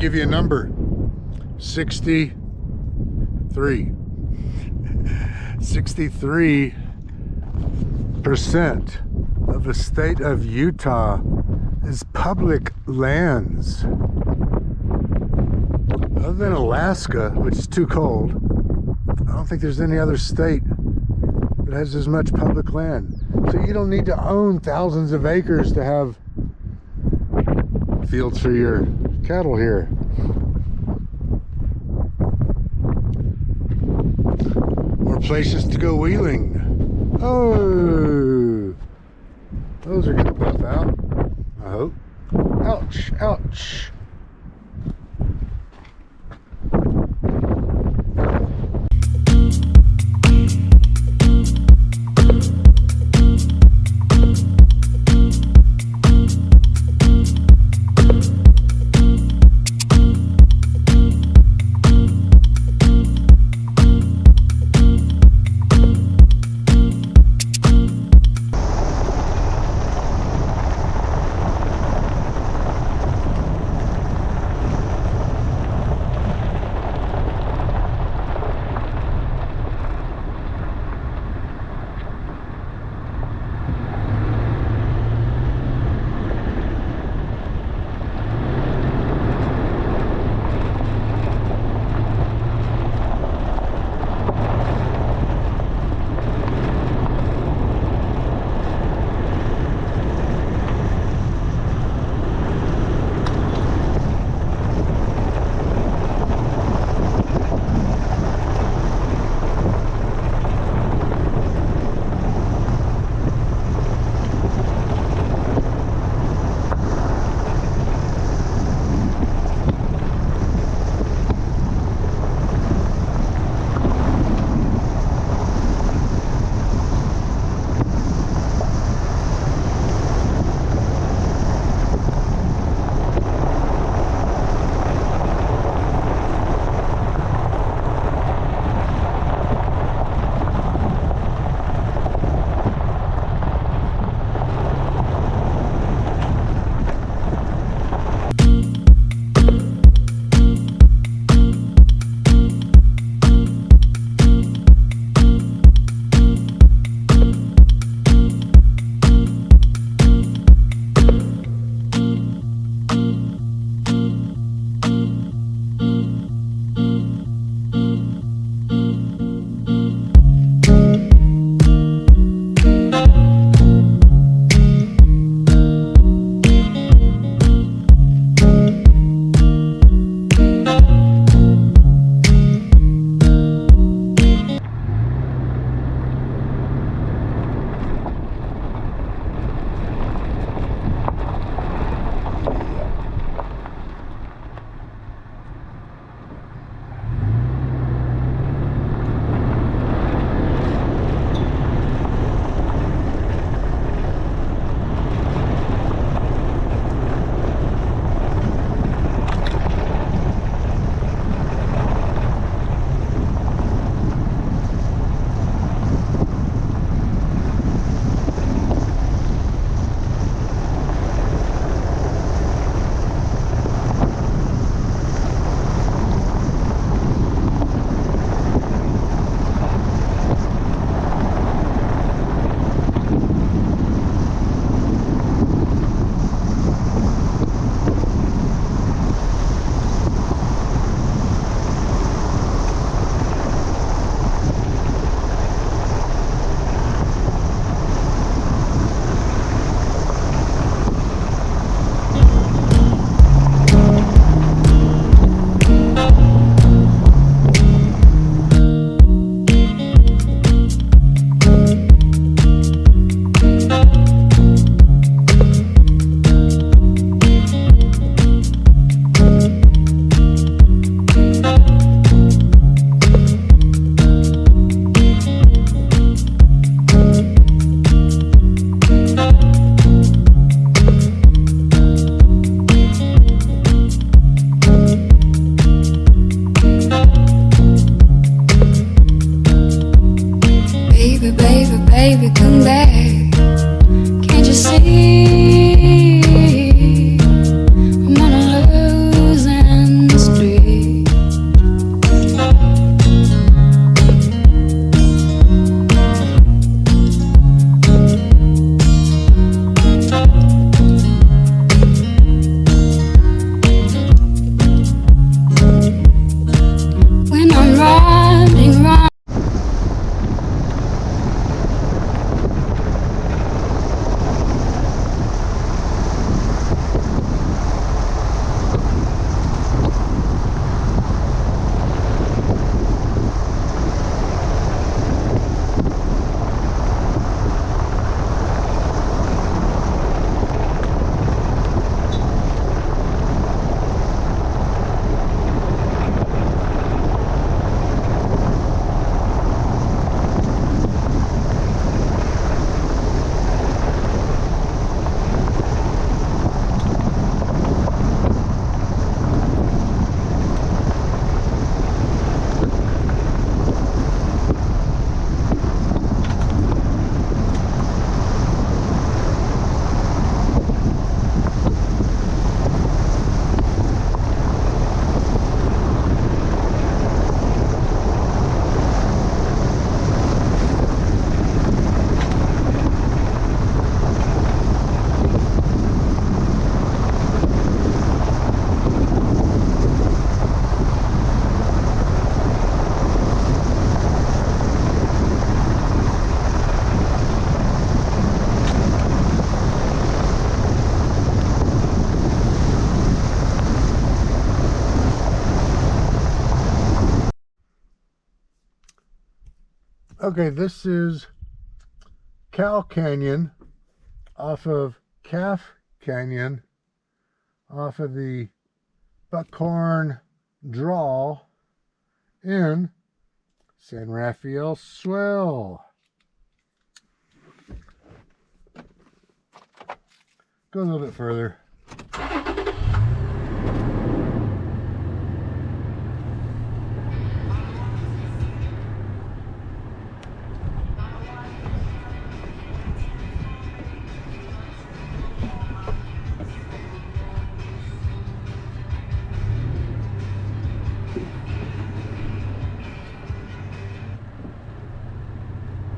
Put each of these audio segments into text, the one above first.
give you a number. 63. 63% of the state of Utah is public lands. Other than Alaska, which is too cold, I don't think there's any other state that has as much public land. So you don't need to own thousands of acres to have fields for your cattle here. More places to go wheeling. Oh, those are gonna buff out, I hope. Ouch, ouch. baby, come back. Can't you see I'm on a losing Okay, this is Cow Canyon off of Calf Canyon off of the Buckhorn Draw in San Rafael Swell. Go a little bit further.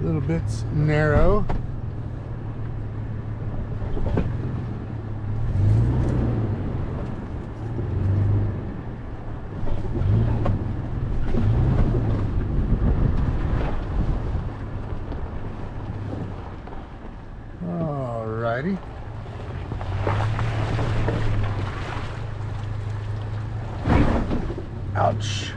Little bits narrow. Alrighty. Ouch.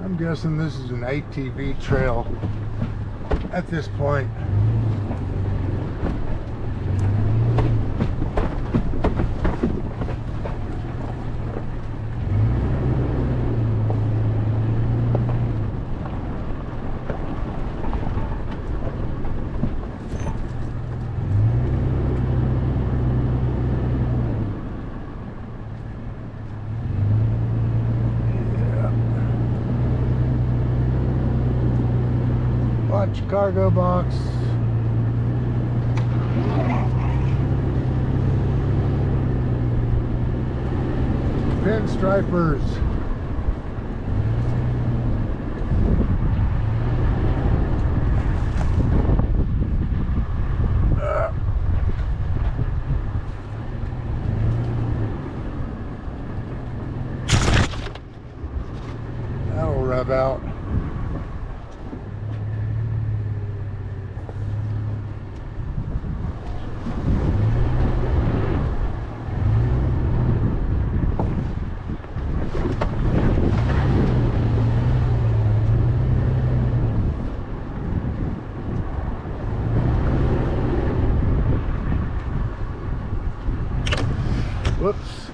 I'm guessing this is an ATV trail at this point. Watch cargo box. Pinstripers. That'll rub out. Whoops.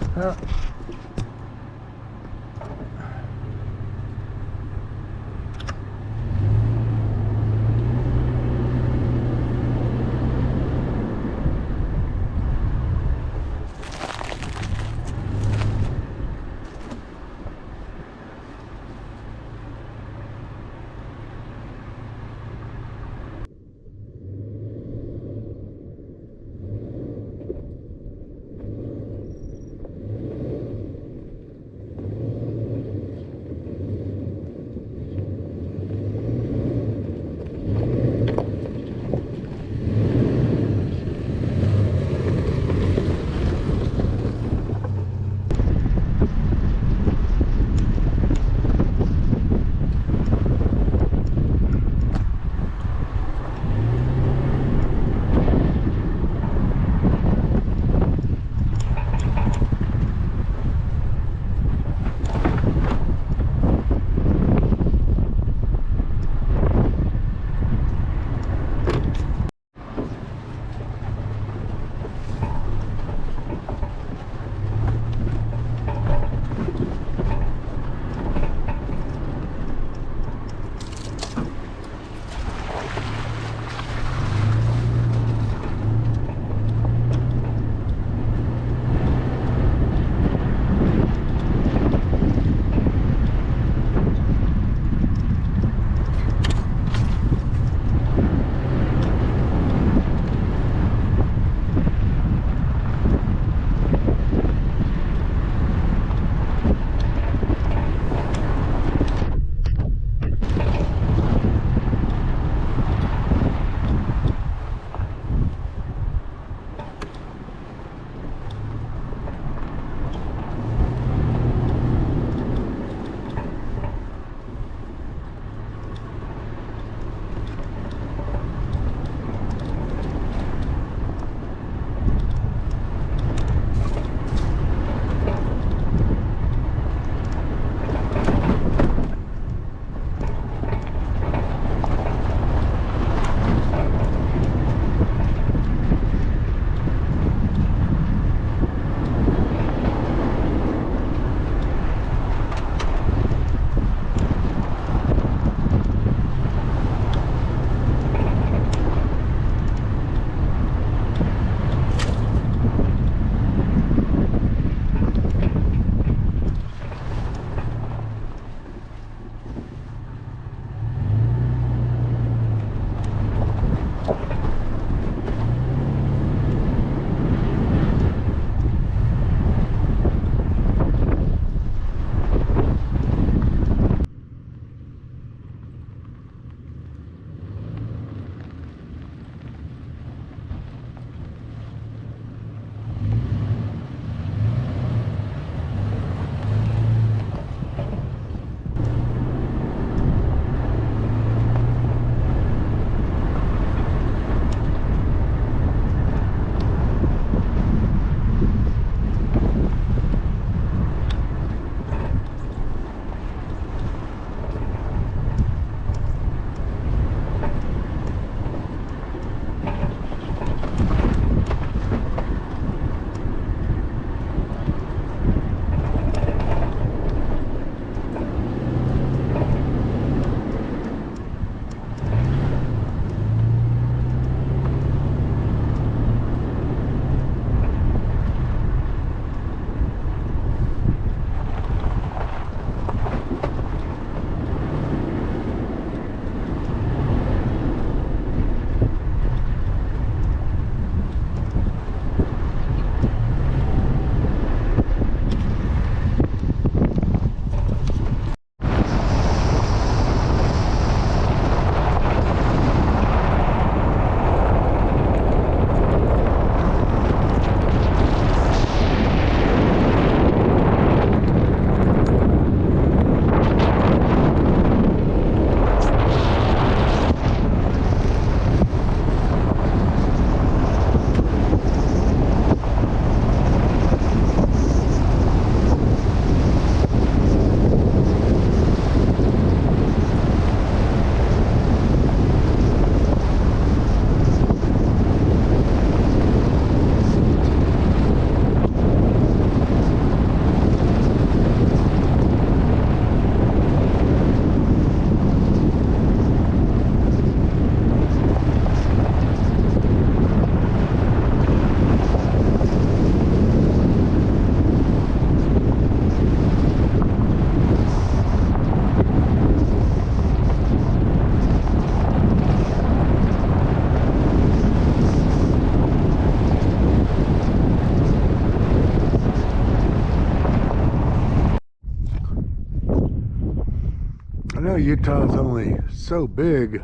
know Utah's only so big,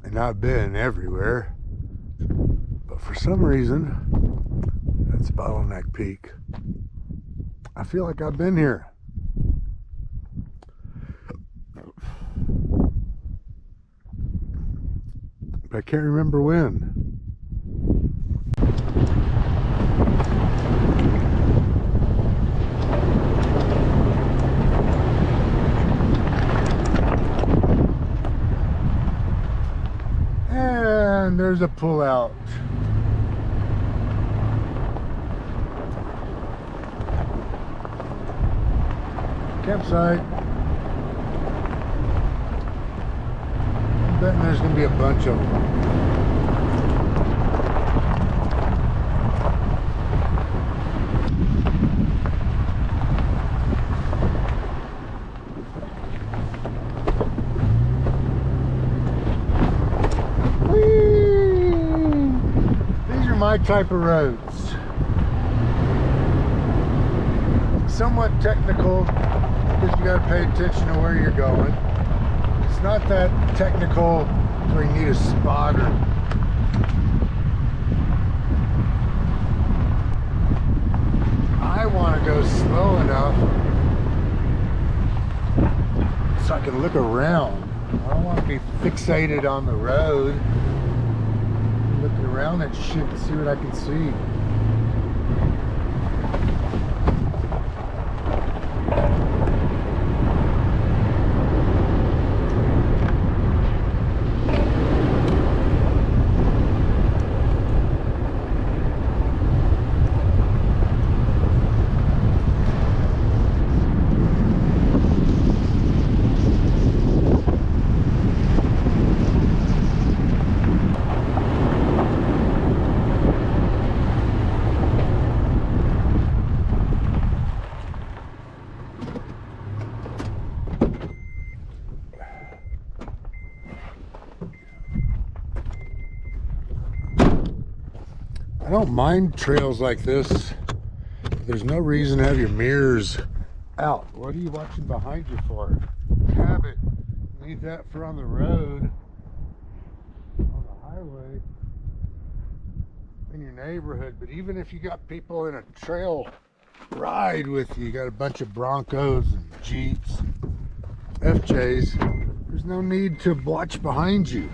and I've been everywhere, but for some reason, that's Bottleneck Peak. I feel like I've been here. But I can't remember when. And there's a pull-out. Campsite. I'm betting there's going to be a bunch of them. My type of roads. Somewhat technical because you got to pay attention to where you're going. It's not that technical where you need a spotter. I want to go slow enough so I can look around. I don't want to be fixated on the road. Looking around that shit to see what I can see. I don't mind trails like this. There's no reason to have your mirrors out. What are you watching behind you for? Habit. Leave that for on the road, on the highway, in your neighborhood. But even if you got people in a trail ride with you, you got a bunch of Broncos and Jeeps, FJs, there's no need to watch behind you.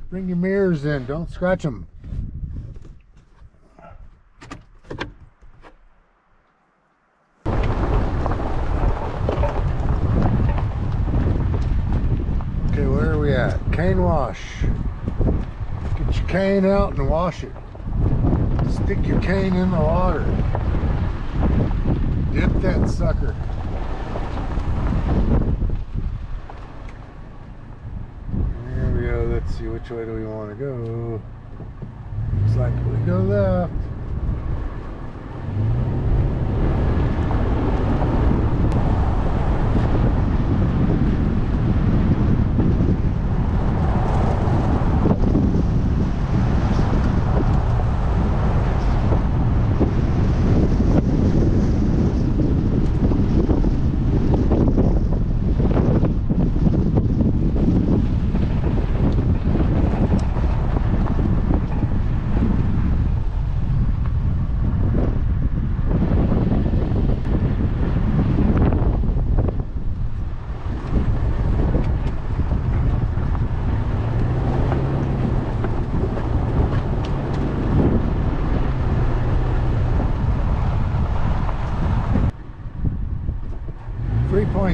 Bring your mirrors in, don't scratch them. Okay, where are we at? Cane wash. Get your cane out and wash it. Stick your cane in the water. Dip that sucker. Let's see, which way do we want to go? Looks like we go left.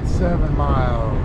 .7 miles.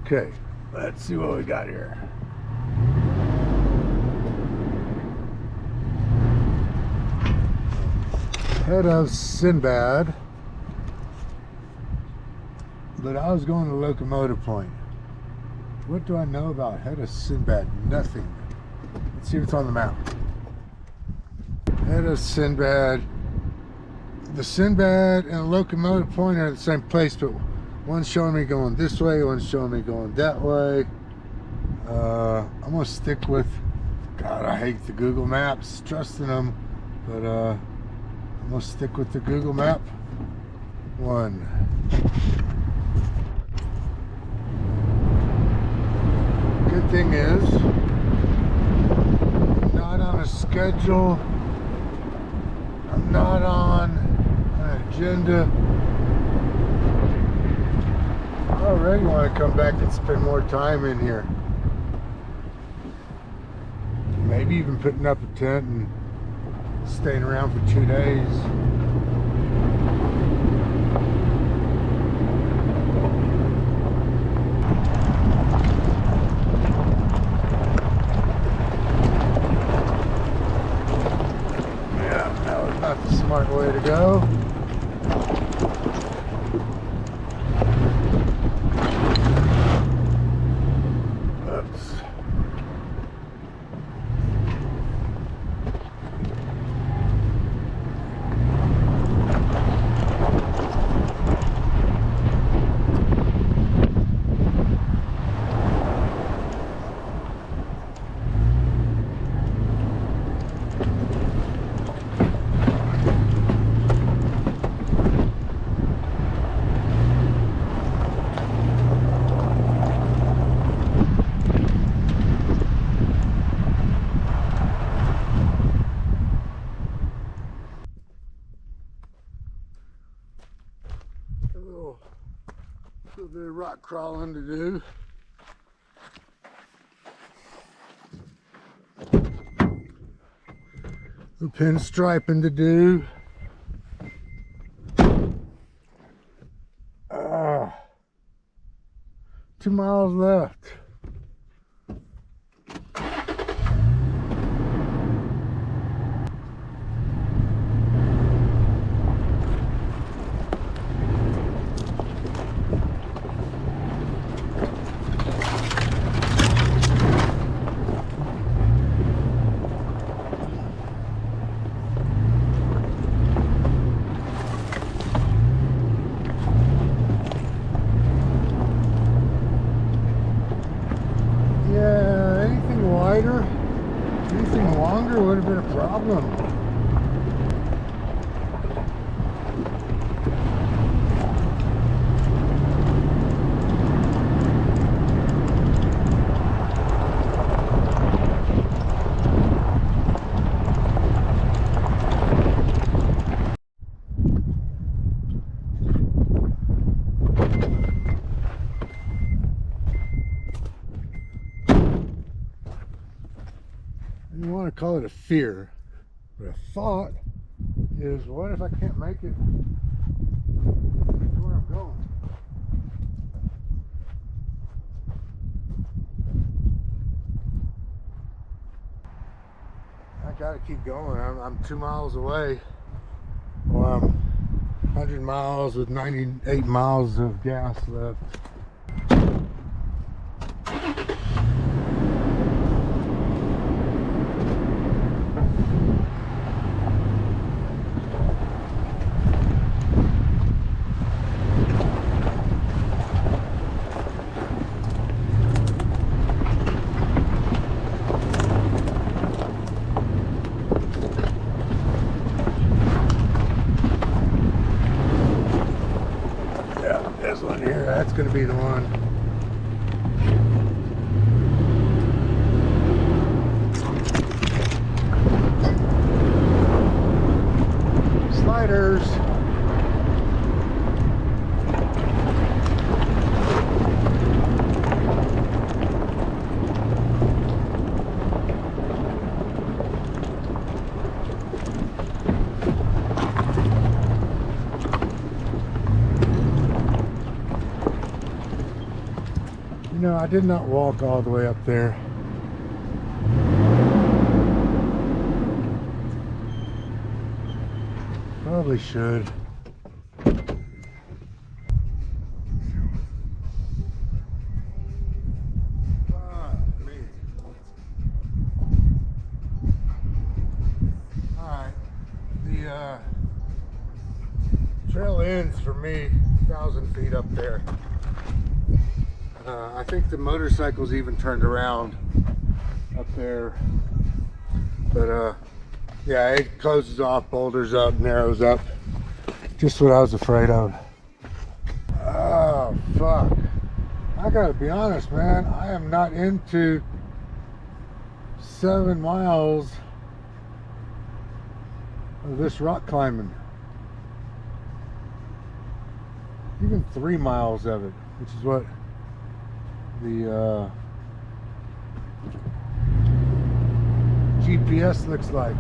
Okay, let's see what we got here. Head of Sinbad, but I was going to Locomotive Point. What do I know about Head of Sinbad? Nothing. Let's see if it's on the map. Head of Sinbad. The Sinbad and Locomotive Point are at the same place, but one's showing me going this way, one's showing me going that way. I'm gonna stick with, God, I hate the Google Maps, trusting them, but I'm gonna stick with the Google Map one. Good thing is, I'm not on a schedule, I'm not on an agenda. I already want to come back and spend more time in here. Maybe even putting up a tent and staying around for 2 days. Yeah, that was not the smart way to go. A little bit of rock crawling to do. The pinstriping to do. 2 miles left. Anything longer would have been a problem. You want to call it a fear, but a thought is, what if I can't make it to where I'm going? I gotta keep going. I'm 2 miles away. Well, I'm 100 miles with 98 miles of gas left. This one here, that's going to be the one. Sliders. You know, I did not walk all the way up there. Well, probably should. Alright, the trail ends for me 1,000 feet up there. I think the motorcycles even turned around up there, but yeah, it closes off, boulders up, narrows up. Just what I was afraid of. Oh fuck, I gotta be honest, man, I am not into 7 miles of this rock climbing. Even 3 miles of it, which is what the GPS looks like.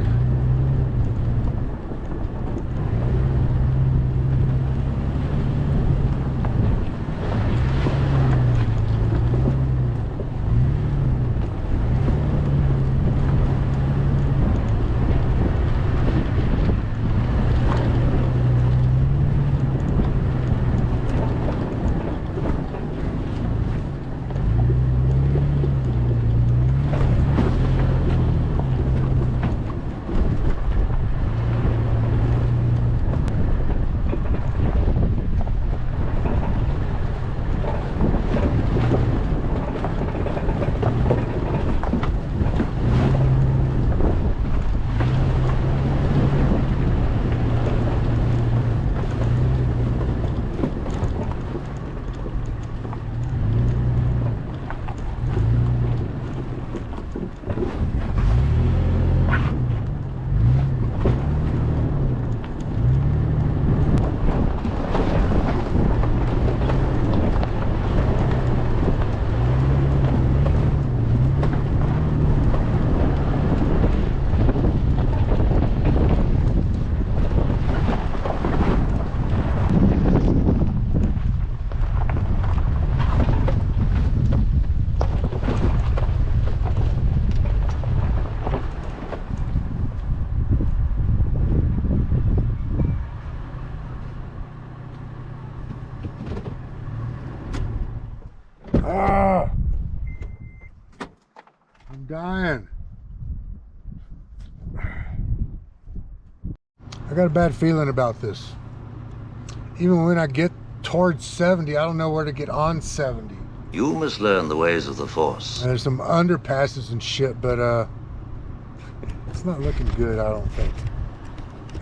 Ah, I'm dying. I got a bad feeling about this. Even when I get towards 70, I don't know where to get on 70. You must learn the ways of the Force. And there's some underpasses and shit, but it's not looking good, I don't think.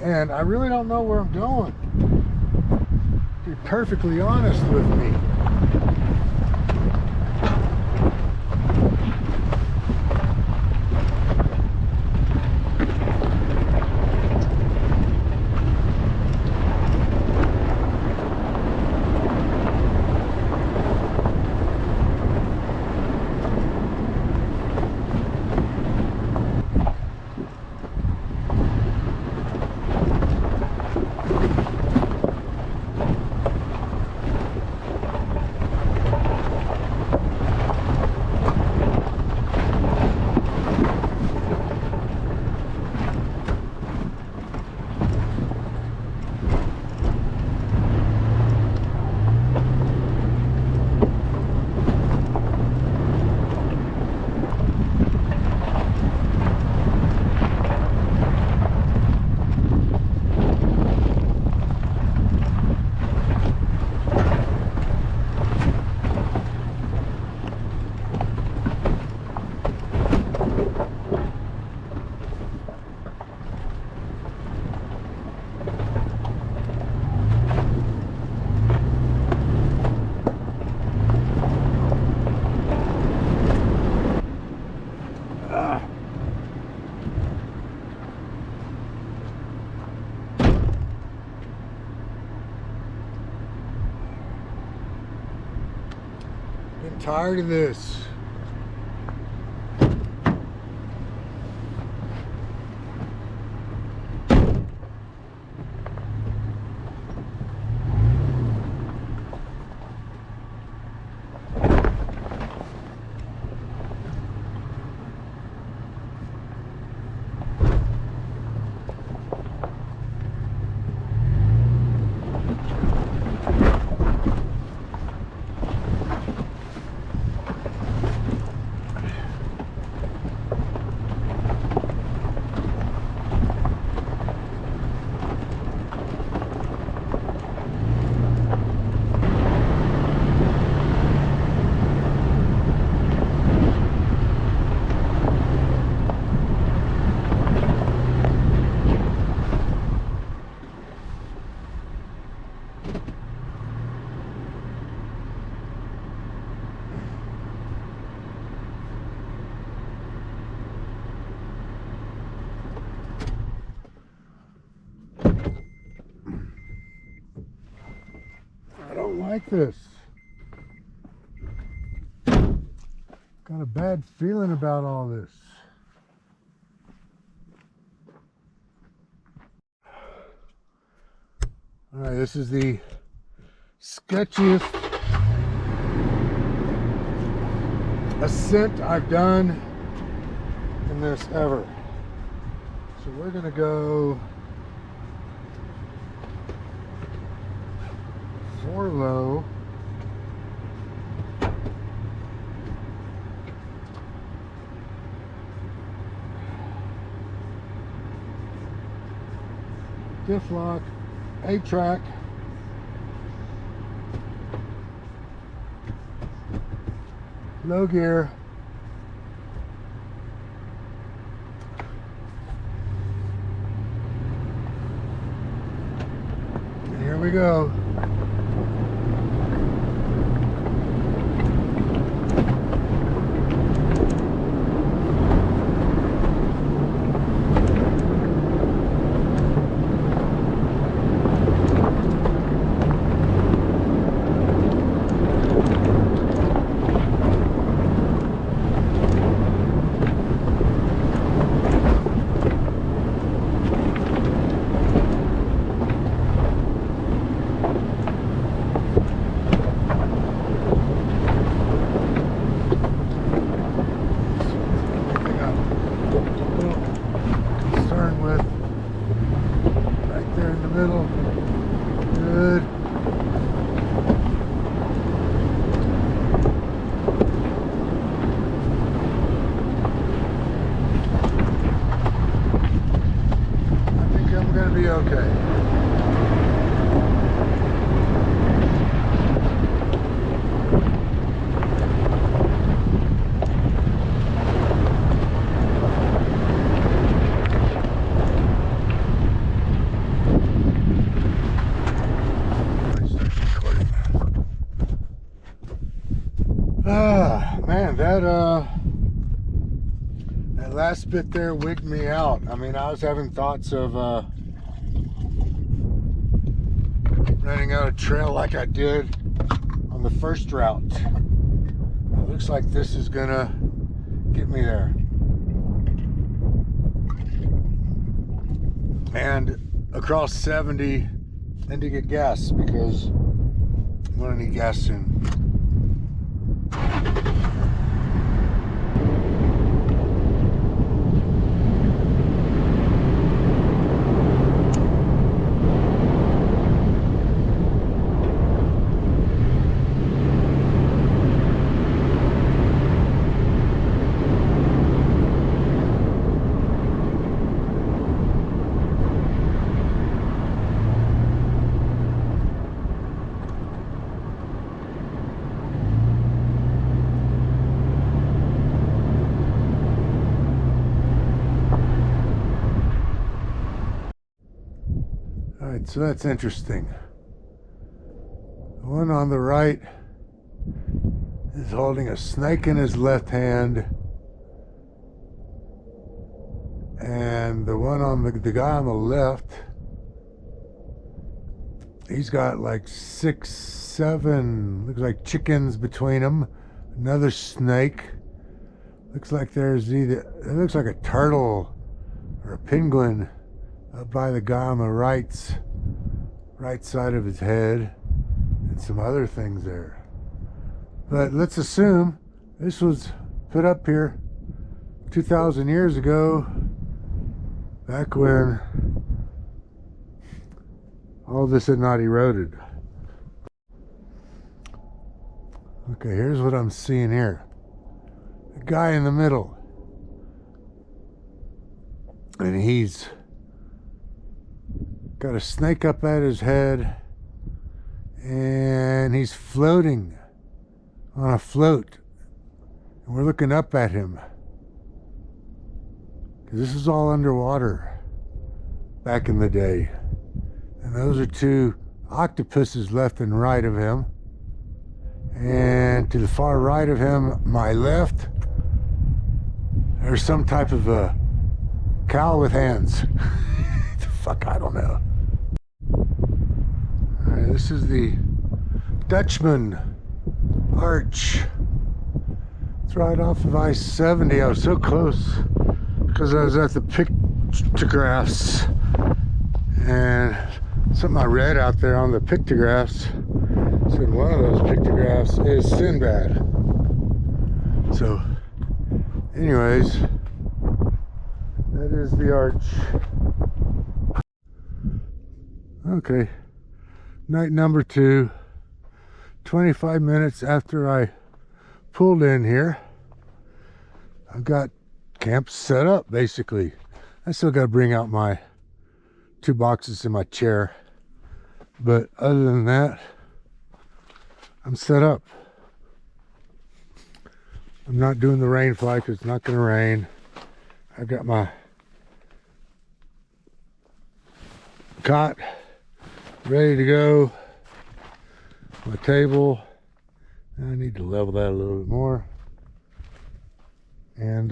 And I really don't know where I'm going. To be perfectly honest with me. I'm tired of this. like this. Got a bad feeling about all this. All right, this is the sketchiest ascent I've done in this ever. So we're gonna go 4 low. Diff lock, A-track. Low gear. And here we go. Okay. Man, that last bit there wigged me out. I mean, I was having thoughts of running out a trail like I did on the first route. It looks like this is gonna get me there. And across 70 and to get gas because I'm gonna need gas soon. So that's interesting. The one on the right is holding a snake in his left hand, and the one on the guy on the left, he's got like 6, 7, looks like chickens between them. Another snake. Looks like there's it looks like a turtle or a penguin up by the guy on the right side of his head, and some other things there. But let's assume this was put up here 2,000 years ago, back when all this had not eroded. Okay, here's what I'm seeing here. The guy in the middle, and he's got a snake up at his head, and he's floating on a float, and we're looking up at him because this is all underwater back in the day. And those are 2 octopuses left and right of him, and to the far right of him, my left, there's some type of a cow with hands. The fuck, I don't know. Alright, this is the Dutchman Arch. It's right off of I-70. I was so close because I was at the Pictographs, and something I read out there on the Pictographs said one of those pictographs is Sinbad. So anyways, that is the arch. Okay, night number 2, 25 minutes after I pulled in here. I've got camp set up basically. I still got to bring out my 2 boxes in my chair, but other than that, I'm set up. I'm not doing the rain fly because it's not going to rain. I've got my cot ready to go, my table. I need to level that a little bit more, and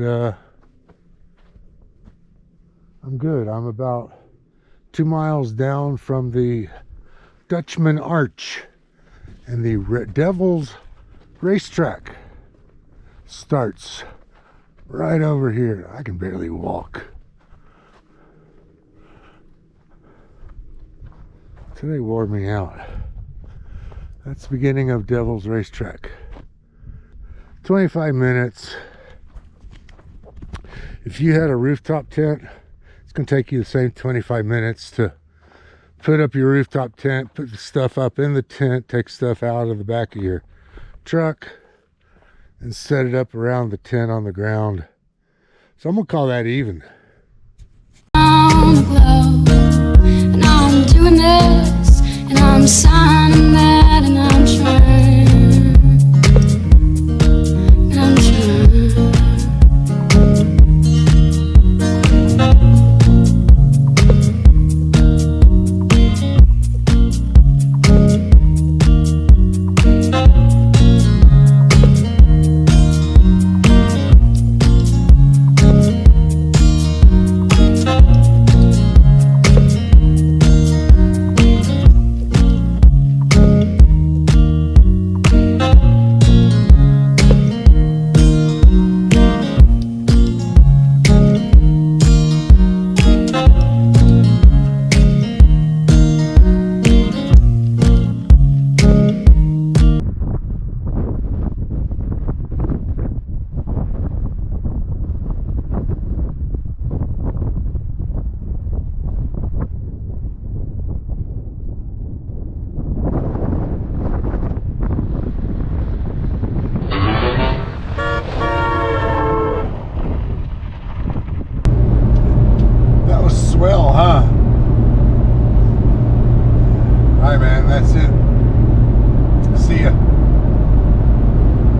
I'm good. I'm about 2 miles down from the Dutchman Arch, and the Devil's Racetrack starts right over here. I can barely walk. Today wore me out. That's the beginning of Devil's Racetrack. 25 minutes. If you had a rooftop tent, it's going to take you the same 25 minutes to put up your rooftop tent, put the stuff up in the tent, take stuff out of the back of your truck, and set it up around the tent on the ground. So I'm going to call that even. On the glow, and I'm doing this, and I'm signing that, and